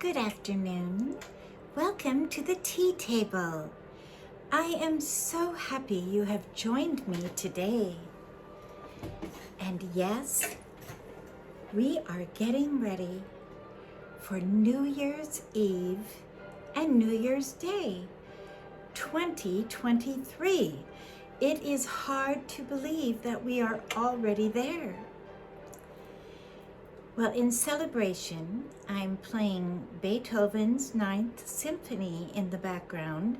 Good afternoon. Welcome to the tea table. I am so happy you have joined me today. And yes, we are getting ready for New Year's Eve and New Year's Day 2023. It is hard to believe that we are already there. Well, in celebration, I'm playing Beethoven's Ninth Symphony in the background,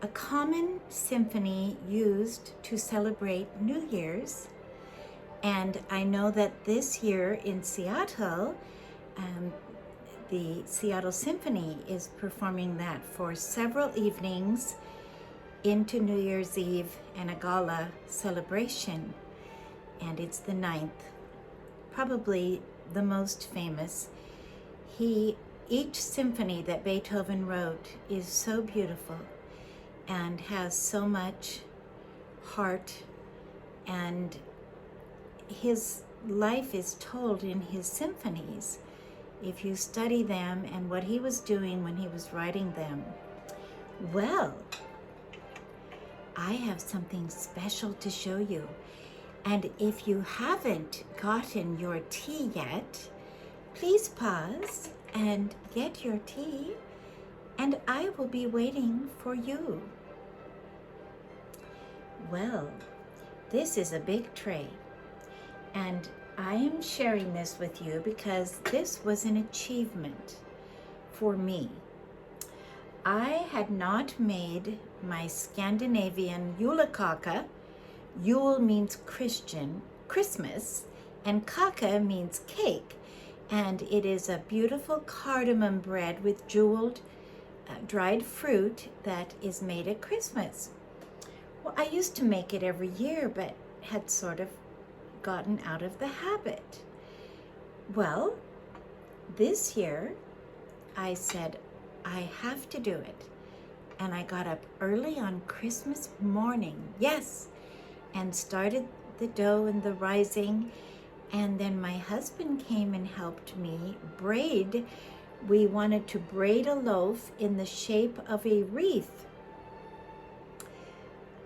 a common symphony used to celebrate New Year's. And I know that this year in Seattle, the Seattle Symphony is performing that for several evenings into New Year's Eve and a gala celebration. And it's the ninth, probably the most famous. Each symphony that Beethoven wrote is so beautiful and has so much heart, and his life is told in his symphonies if you study them and what he was doing when he was writing them. Well, I have something special to show you. And if you haven't gotten your tea yet, please pause and get your tea, and I will be waiting for you. Well, this is a big tray, and I am sharing this with you because this was an achievement for me. I had not made my Scandinavian julekaka. Yule means Christmas, and kaka means cake, and it is a beautiful cardamom bread with jeweled dried fruit that is made at Christmas. Well, I used to make it every year, but had sort of gotten out of the habit. Well, this year I said, I have to do it. And I got up early on Christmas morning, yes, and started the dough and the rising. And then my husband came and helped me braid. We wanted to braid a loaf in the shape of a wreath.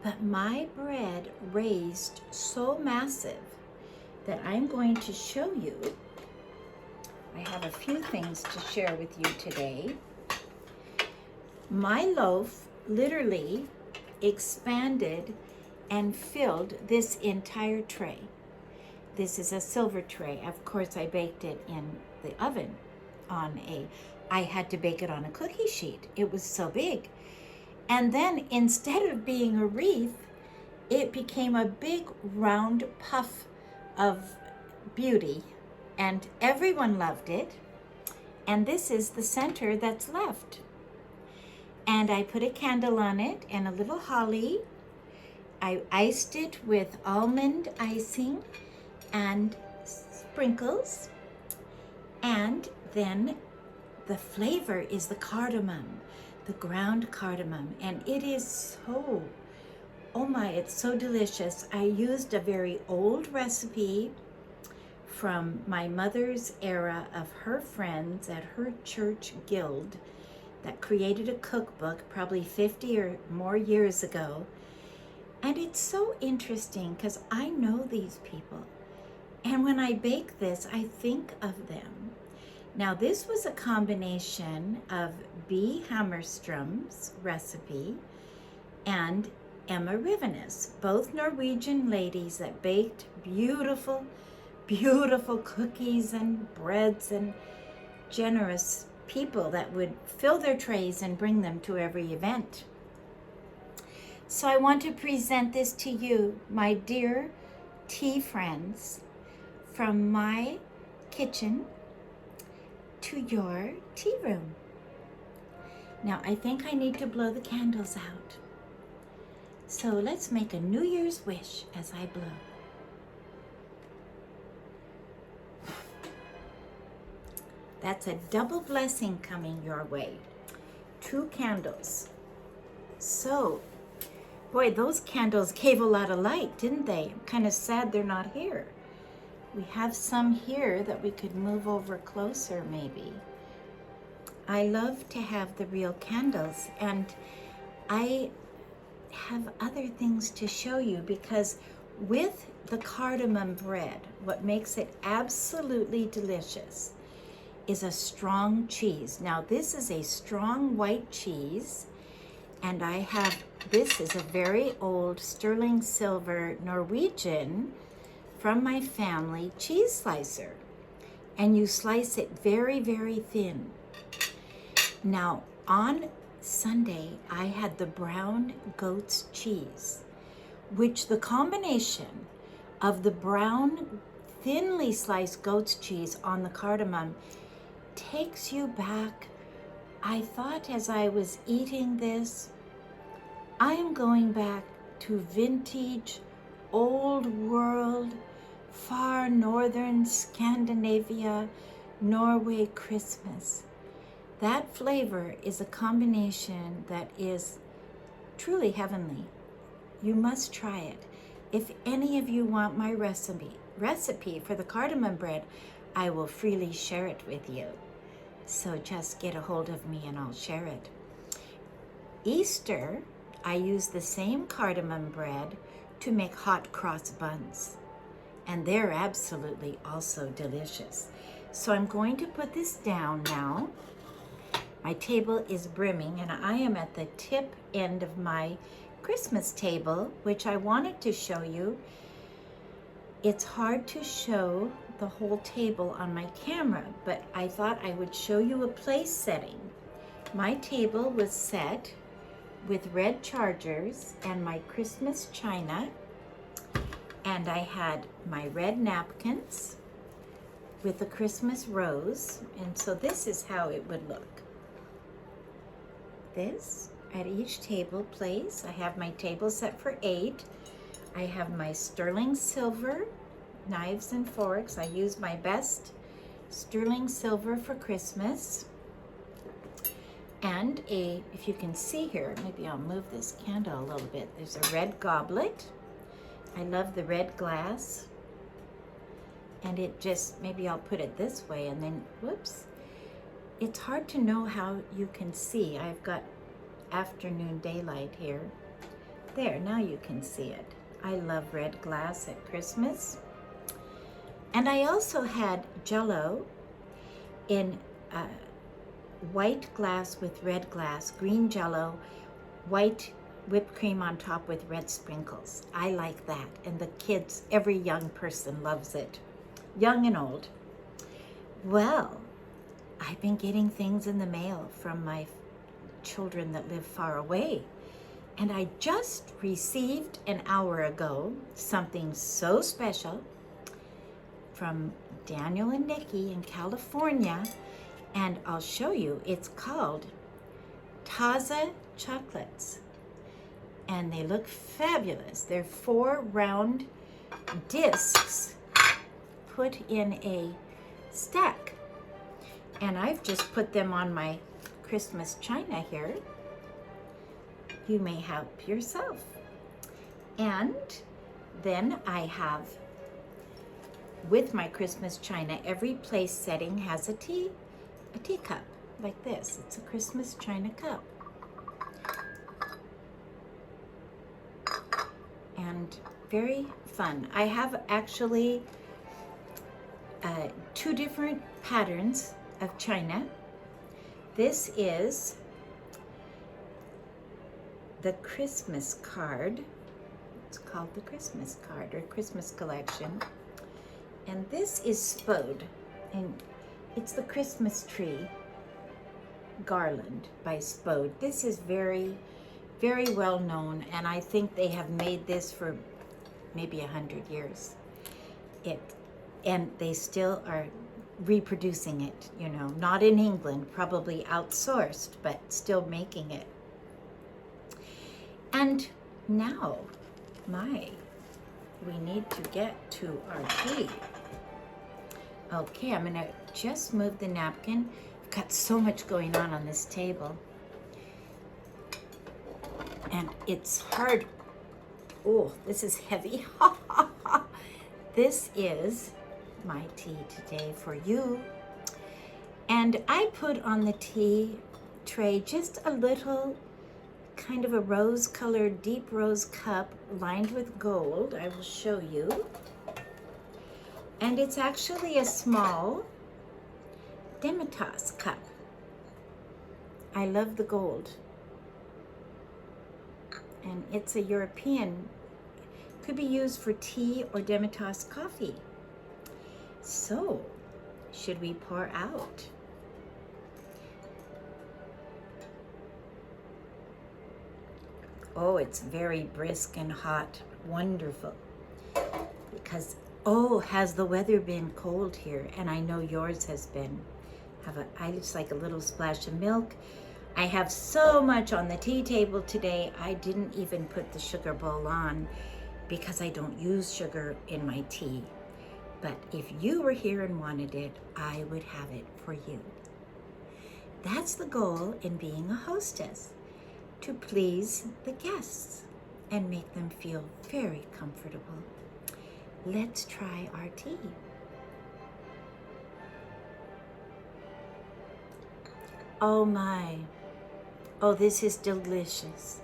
But my bread raised so massive that I'm going to show you. I have a few things to share with you today. My loaf literally expanded and filled this entire tray. This is a silver tray. Of course, I baked it in the oven I had to bake it on a cookie sheet. It was so big. And then instead of being a wreath, it became a big round puff of beauty, and everyone loved it. And this is the center that's left. And I put a candle on it and a little holly. I iced it with almond icing and sprinkles. And then the flavor is the cardamom, the ground cardamom. And it is so, oh my, it's so delicious. I used a very old recipe from my mother's era of her friends at her church guild that created a cookbook probably 50 or more years ago. And it's so interesting because I know these people. And when I bake this, I think of them. Now, this was a combination of Bee Hammerstrom's recipe and Emma Rivenes, both Norwegian ladies that baked beautiful, beautiful cookies and breads, and generous people that would fill their trays and bring them to every event. So I want to present this to you, my dear tea friends, from my kitchen to your tea room. Now I think I need to blow the candles out. So let's make a New Year's wish as I blow. That's a double blessing coming your way. 2 candles. So, boy, those candles gave a lot of light, didn't they? I'm kind of sad they're not here. We have some here that we could move over closer maybe. I love to have the real candles, and I have other things to show you because with the cardamom bread, what makes it absolutely delicious is a strong cheese. Now, this is a strong white cheese, and this is a very old sterling silver Norwegian from my family cheese slicer, and you slice it very, very thin. Now, on Sunday, I had the brown goat's cheese, which the combination of the brown, thinly sliced goat's cheese on the cardamom takes you back. I thought as I was eating this, I am going back to vintage, old world, far northern Scandinavia, Norway Christmas. That flavor is a combination that is truly heavenly. You must try it. If any of you want my recipe for the cardamom bread, I will freely share it with you. So just get a hold of me and I'll share it. Easter, I use the same cardamom bread to make hot cross buns, and they're absolutely also delicious. So I'm going to put this down now. My table is brimming, and I am at the tip end of my Christmas table, which I wanted to show you. It's hard to show the whole table on my camera, but I thought I would show you a place setting. My table was set with red chargers and my Christmas china, and I had my red napkins with a Christmas rose, and so this is how it would look. This at each table place. I have my table set for 8. I have my sterling silver knives and forks. I use my best sterling silver for Christmas. And if you can see here, maybe I'll move this candle a little bit. There's a red goblet. I love the red glass. And it just, maybe I'll put it this way and then, whoops. It's hard to know how you can see. I've got afternoon daylight here. There, now you can see it. I love red glass at Christmas. And I also had Jell-O in white glass with red glass, green Jell-O, white whipped cream on top with red sprinkles. I like that. And the kids, every young person loves it, young and old. Well, I've been getting things in the mail from my children that live far away. And I just received an hour ago something so special from Daniel and Nikki in California. And I'll show you. It's called Taza Chocolates. And they look fabulous. They're 4 round discs put in a stack. And I've just put them on my Christmas china here. You may help yourself. And then I have, with my Christmas china, every place setting has a teacup like this. It's a Christmas china cup. And very fun. I have actually 2 different patterns of china. This is the Christmas card. It's called the Christmas card or Christmas collection. And this is Spode, and it's the Christmas tree garland by Spode. This is very, very well known, and I think they have made this for maybe 100 years. And they still are reproducing it, you know, not in England, probably outsourced, but still making it. And now, we need to get to our tea. Okay, I'm gonna just move the napkin. I've got so much going on this table. And it's hard. Oh, this is heavy. This is my tea today for you. And I put on the tea tray just a little kind of a rose-colored, deep rose cup lined with gold. I will show you. And it's actually a small Demitasse cup. I love the gold. And it's a European, could be used for tea or Demitasse coffee. So, should we pour out? Oh, it's very brisk and hot. Wonderful. Because, oh, has the weather been cold here? And I know yours has been. I just like a little splash of milk. I have so much on the tea table today, I didn't even put the sugar bowl on because I don't use sugar in my tea. But if you were here and wanted it, I would have it for you. That's the goal in being a hostess, to please the guests and make them feel very comfortable. Let's try our tea. Oh my. Oh, this is delicious.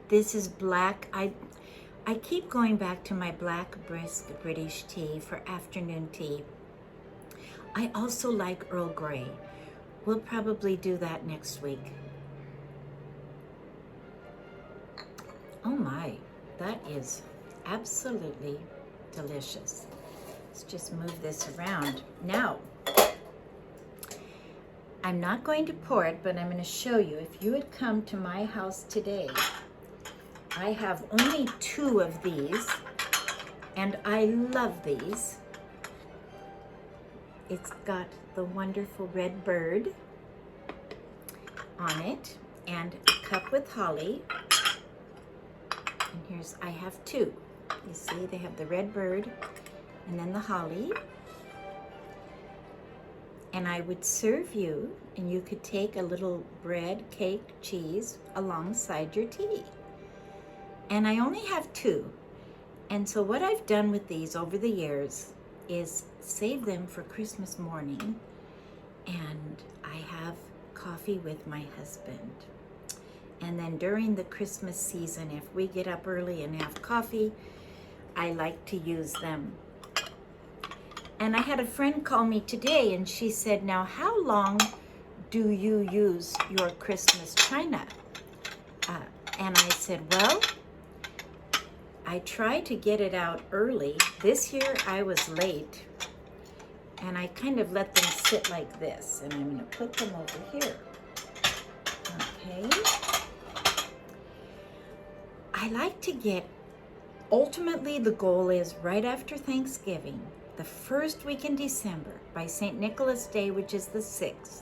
This is black. I keep going back to my black brisk British tea for afternoon tea. I also like Earl Grey. We'll probably do that next week. Oh my, that is absolutely delicious. Let's just move this around. Now, I'm not going to pour it, but I'm going to show you. If you had come to my house today, I have only 2 of these, and I love these. It's got the wonderful red bird on it, and a cup with holly. And I have 2. You see, they have the red bird and then the holly. And I would serve you, and you could take a little bread, cake, cheese alongside your tea. And I only have 2. And so what I've done with these over the years is save them for Christmas morning, and I have coffee with my husband. And then during the Christmas season, if we get up early and have coffee, I like to use them. And I had a friend call me today, and she said, now how long do you use your Christmas china? And I said, well, I try to get it out early. This year I was late, and I kind of let them sit like this, and I'm going to put them over here. Okay. I like to get, ultimately the goal is right after Thanksgiving, the first week in December, by St. Nicholas Day, which is the 6th,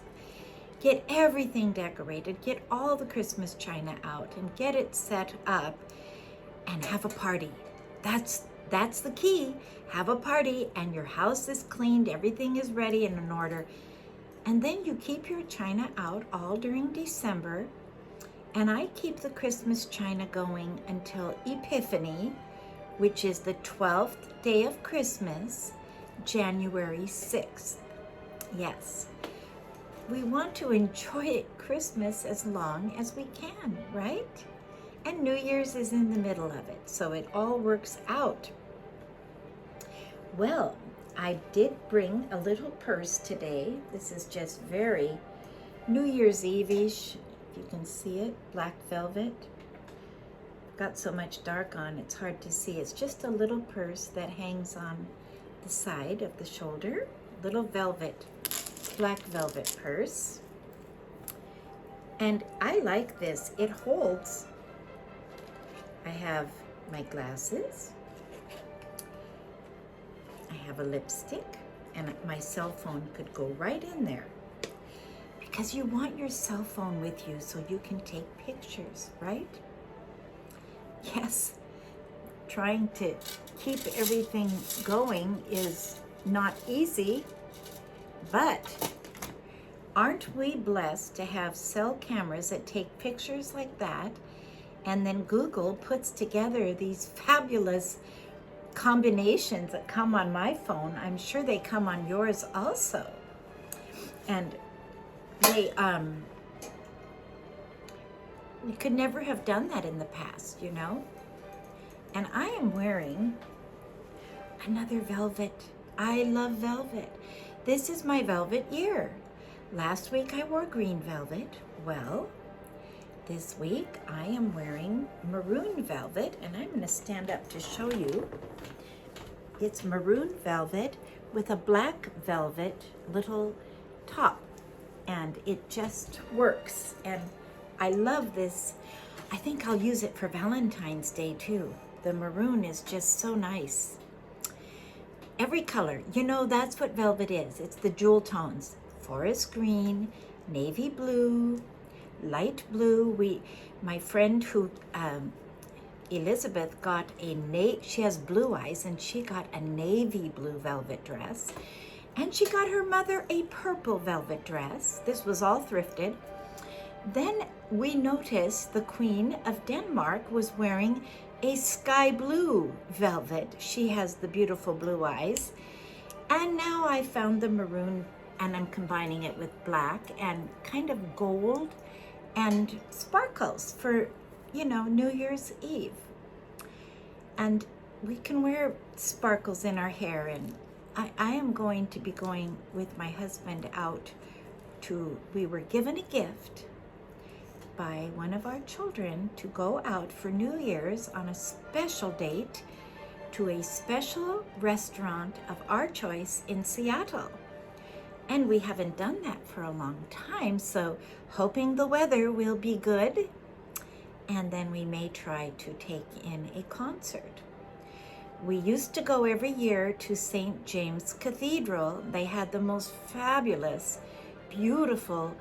get everything decorated, get all the Christmas china out, and get it set up, and have a party. That's the key. Have a party, and your house is cleaned, everything is ready and in order. And then you keep your china out all during December, and I keep the Christmas china going until Epiphany, which is the 12th day of Christmas, January 6th. Yes, we want to enjoy Christmas as long as we can, right? And New Year's is in the middle of it, so it all works out. Well, I did bring a little purse today. This is just very New Year's Eve-ish. If you can see it, black velvet. Got so much dark on, it's hard to see. It's just a little purse that hangs on the side of the shoulder. Little velvet, black velvet purse. And I like this. It holds. I have my glasses. I have a lipstick, and my cell phone could go right in there. Because you want your cell phone with you so you can take pictures, right? Yes, trying to keep everything going is not easy, but aren't we blessed to have cell cameras that take pictures like that, and then Google puts together these fabulous combinations that come on my phone. I'm sure they come on yours also. And They, you could never have done that in the past, you know? And I am wearing another velvet. I love velvet. This is my velvet year. Last week I wore green velvet. Well, this week I am wearing maroon velvet, and I'm going to stand up to show you. It's maroon velvet with a black velvet little top, and it just works. And I love this. I think I'll use it for Valentine's Day too. The maroon is just so nice. Every color, you know, that's what velvet is. It's the jewel tones. Forest green, navy blue, light blue. My friend who, Elizabeth, got she has blue eyes, and she got a navy blue velvet dress. And she got her mother a purple velvet dress. This was all thrifted. Then we noticed the Queen of Denmark was wearing a sky blue velvet. She has the beautiful blue eyes. And now I found the maroon, and I'm combining it with black and kind of gold and sparkles for, you know, New Year's Eve. And we can wear sparkles in our hair. And I am going to be going with my husband out we were given a gift by one of our children to go out for New Year's on a special date to a special restaurant of our choice in Seattle. And we haven't done that for a long time, so hoping the weather will be good, and then we may try to take in a concert. We used to go every year to St. James Cathedral. They had the most fabulous, beautiful,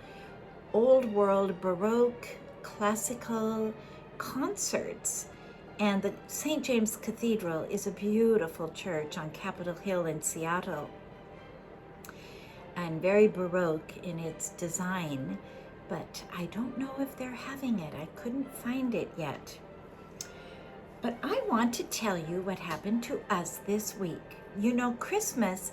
old world, Baroque, classical concerts. And the St. James Cathedral is a beautiful church on Capitol Hill in Seattle, and very Baroque in its design. But I don't know if they're having it. I couldn't find it yet. But I want to tell you what happened to us this week. You know, Christmas,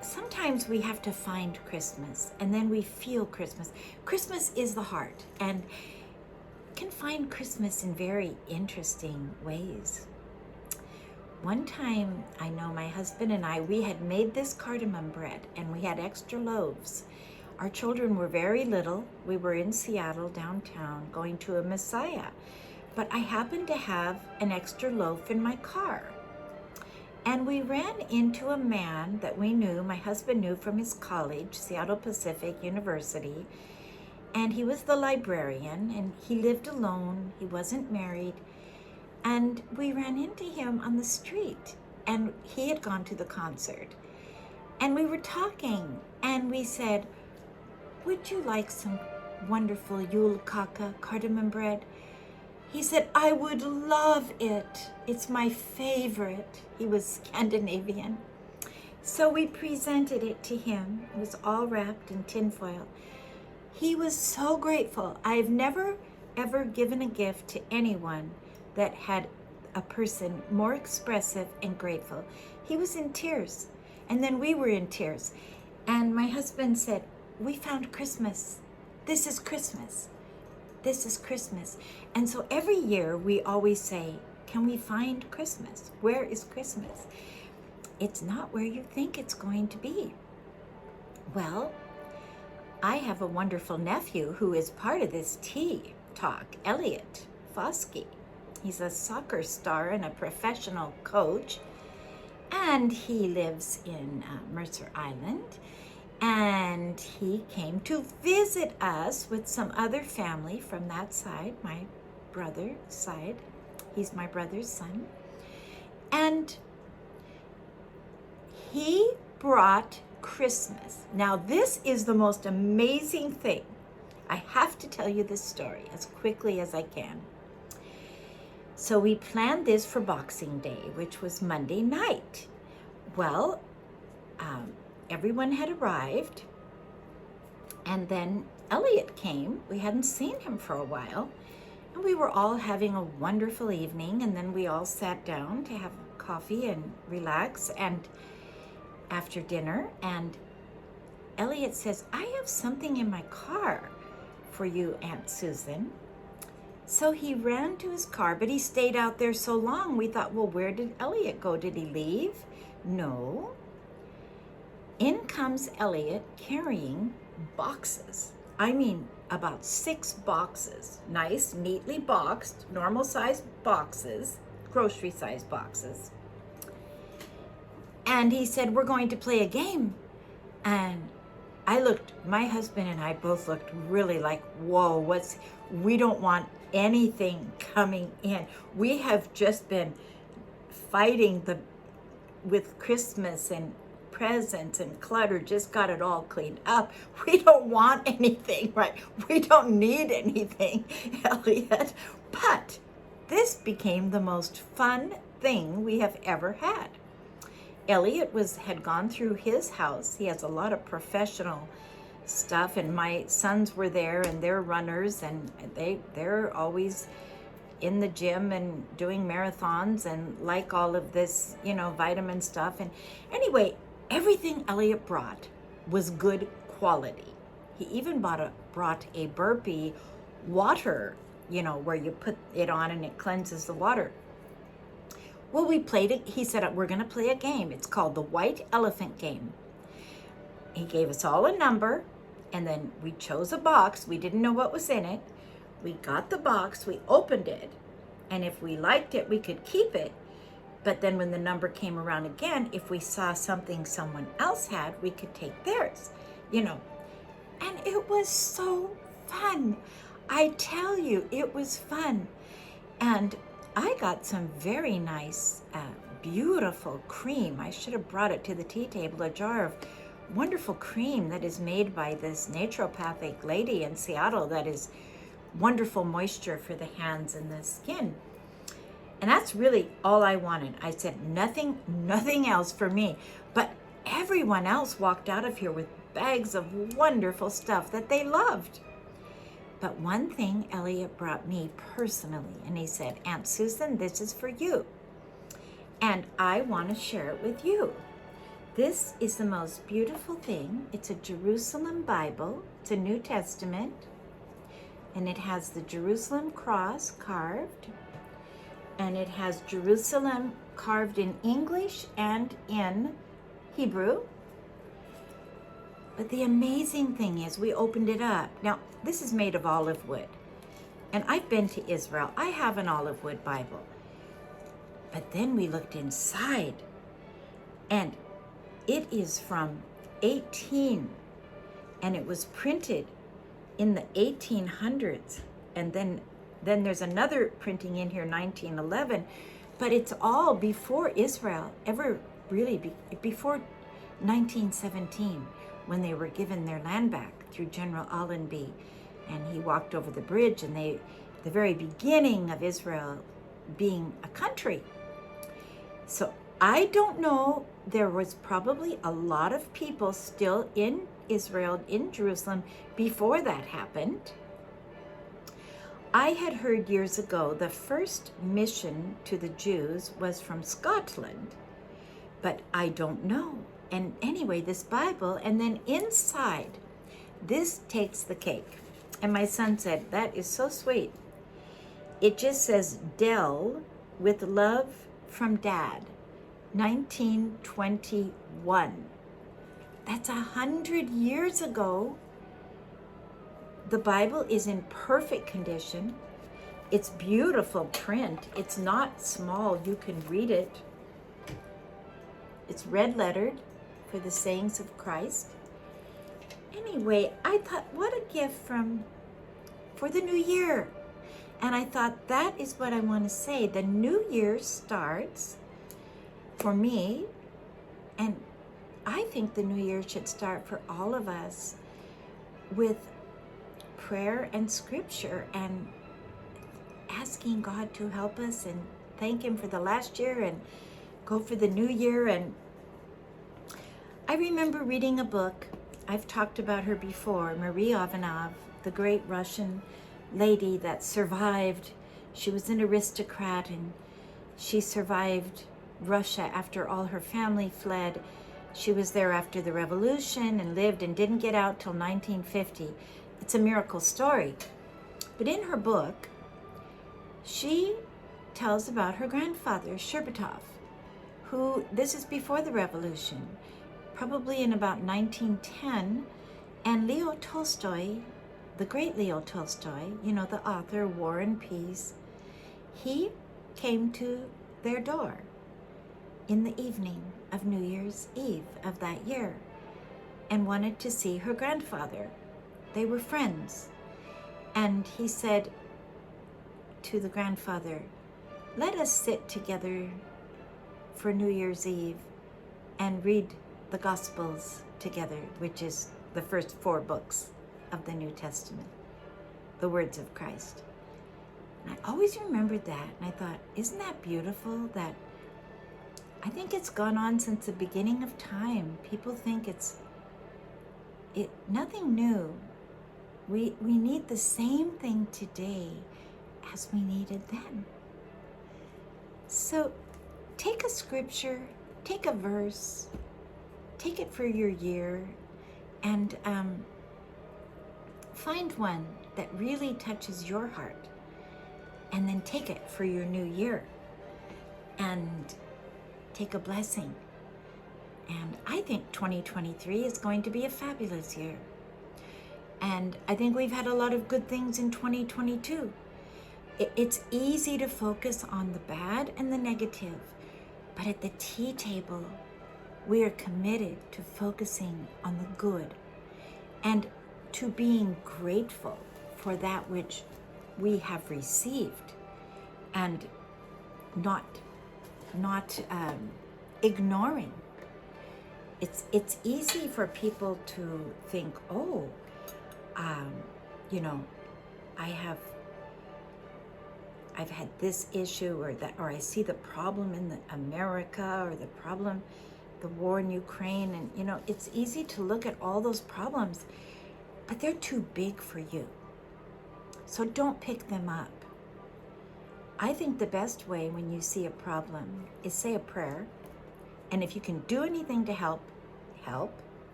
sometimes we have to find Christmas, and then we feel Christmas. Christmas is the heart, and you can find Christmas in very interesting ways. One time, I know my husband and I, we had made this cardamom bread, and we had extra loaves. Our children were very little. We were in Seattle downtown going to a Messiah, but I happened to have an extra loaf in my car. And we ran into a man that we knew, my husband knew from his college, Seattle Pacific University, and he was the librarian, and he lived alone. He wasn't married. And we ran into him on the street, and he had gone to the concert. And we were talking, and we said, "Would you like some wonderful Yule Kaka cardamom bread?" He said, "I would love it. It's my favorite." He was Scandinavian. So we presented it to him. It was all wrapped in tinfoil. He was so grateful. I've never, ever given a gift to anyone that had a person more expressive and grateful. He was in tears, and then we were in tears. And my husband said, "We found Christmas. This is Christmas. This is Christmas." And so every year we always say, can we find Christmas? Where is Christmas? It's not where you think it's going to be. Well, I have a wonderful nephew who is part of this tea talk, Elliot Foskey. He's a soccer star and a professional coach, and he lives in Mercer Island. And he came to visit us with some other family from that side, my brother's side. He's my brother's son. And he brought Christmas. Now, this is the most amazing thing. I have to tell you this story as quickly as I can. So we planned this for Boxing Day, which was Monday night. Well, everyone had arrived, and then Elliot came. We hadn't seen him for a while, and we were all having a wonderful evening, and then we all sat down to have coffee and relax and after dinner, and Elliot says, I have something in my car for you, Aunt Susan. So he ran to his car, but he stayed out there so long, we thought, well, where did Elliot go? Did he leave? No. In comes Elliot carrying boxes. I mean, about 6 boxes. Nice, neatly boxed, normal size boxes, grocery size boxes. And he said, we're going to play a game. And my husband and I both looked really like, whoa, we don't want anything coming in. We have just been fighting with Christmas and presents and clutter, just got it all cleaned up. We don't want anything, right? We don't need anything, Elliot. But this became the most fun thing we have ever had. Elliot had gone through his house. He has a lot of professional stuff, and my sons were there, and they're runners, and they're always in the gym and doing marathons and like all of this, vitamin stuff. And anyway, everything Elliot brought was good quality. He even brought a burpee water, where you put it on and it cleanses the water. Well, we played it. He said, we're going to play a game. It's called the White Elephant Game. He gave us all a number, and then we chose a box. We didn't know what was in it. We got the box, we opened it, and if we liked it, we could keep it. But then when the number came around again, if we saw something someone else had, we could take theirs, And it was so fun. I tell you, it was fun. And I got some very nice, beautiful cream. I should have brought it to the tea table, a jar of wonderful cream that is made by this naturopathic lady in Seattle that is wonderful moisture for the hands and the skin. And that's really all I wanted. I said nothing else for me. But everyone else walked out of here with bags of wonderful stuff that they loved. But one thing Elliot brought me personally, and he said, Aunt Susan, this is for you. And I want to share it with you. This is the most beautiful thing. It's a Jerusalem Bible. It's a New Testament. And it has the Jerusalem cross carved. And it has Jerusalem carved in English and in Hebrew. But the amazing thing is we opened it up. Now, this is made of olive wood. And I've been to Israel. I have an olive wood Bible. But then we looked inside. And it is from 18. And it was printed in the 1800s. And then there's another printing in here, 1911. But it's all before Israel, before 1917. When they were given their land back through General Allenby, and he walked over the bridge, and the very beginning of Israel being a country. So I don't know, there was probably a lot of people still in Israel, in Jerusalem, before that happened. I had heard years ago the first mission to the Jews was from Scotland, but I don't know. And anyway, this Bible, and then inside, this takes the cake. And my son said, that is so sweet. It just says, Dell, with love from Dad, 1921. That's 100 years ago. The Bible is in perfect condition. It's beautiful print. It's not small. You can read it. It's red lettered for the sayings of Christ. Anyway, I thought, what a gift for the new year. And I thought, that is what I want to say. The new year starts for me, and I think the new year should start for all of us with prayer and scripture and asking God to help us and thank Him for the last year and go for the new year. And I remember reading a book. I've talked about her before, Marie Ivanov, the great Russian lady that survived. She was an aristocrat, and she survived Russia after all her family fled. She was there after the revolution and lived and didn't get out till 1950. It's a miracle story. But in her book, she tells about her grandfather, Sherbatov, who, this is before the revolution, probably in about 1910, and Leo Tolstoy, the great Leo Tolstoy, you know, the author, War and Peace, he came to their door in the evening of New Year's Eve of that year and wanted to see her grandfather. They were friends. And he said to the grandfather, let us sit together for New Year's Eve and read the Gospels together, which is the first 4 books of the New Testament, the words of Christ. And I always remembered that, and I thought, isn't that beautiful? That I think it's gone on since the beginning of time. People think it's nothing new. We need the same thing today as we needed then. So take a scripture, take a verse, take it for your year, and find one that really touches your heart, and then take it for your new year and take a blessing. And I think 2023 is going to be a fabulous year. And I think we've had a lot of good things in 2022. It's easy to focus on the bad and the negative, but at the tea table, we are committed to focusing on the good and to being grateful for that which we have received, and not ignoring. It's easy for people to think, oh, you know, I've had this issue or that, or I see the problem in America, or the problem, the war in Ukraine, and you know, it's easy to look at all those problems, but they're too big for you. So don't pick them up. I think the best way when you see a problem is say a prayer, and if you can do anything to help,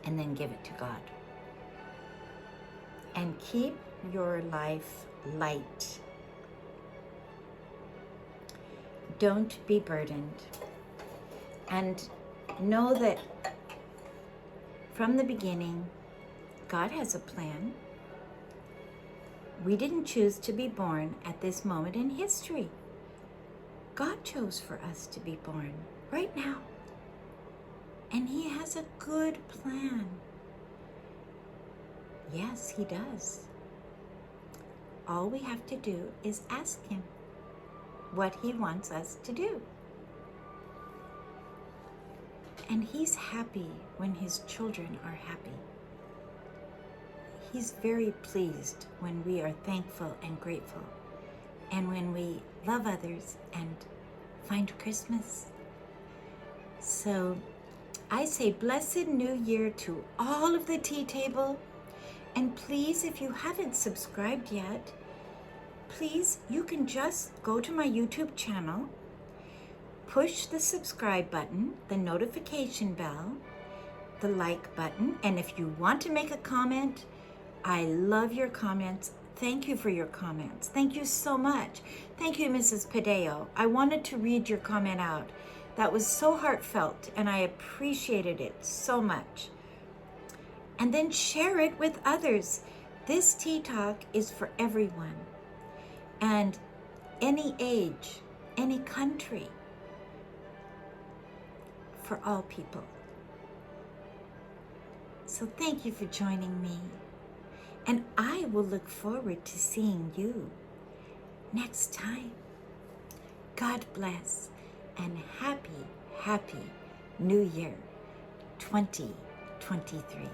and then give it to God. And keep your life light. Don't be burdened. And know that from the beginning, God has a plan. We didn't choose to be born at this moment in history. God chose for us to be born right now. And He has a good plan. Yes, He does. All we have to do is ask Him what He wants us to do. And He's happy when His children are happy. He's very pleased when we are thankful and grateful, and when we love others and find Christmas. So I say blessed New Year to all of the tea table. And please, if you haven't subscribed yet, please, you can just go to my YouTube channel, push the subscribe button, the notification bell, the like button, and if you want to make a comment, I love your comments. Thank you for your comments. Thank you so much. Thank you, Mrs. Padeo. I wanted to read your comment out. That was so heartfelt, and I appreciated it so much. And then share it with others. This Tea Talk is for everyone, and any age, any country, for all people. So thank you for joining me, and I will look forward to seeing you next time. God bless, and happy, happy New Year 2023.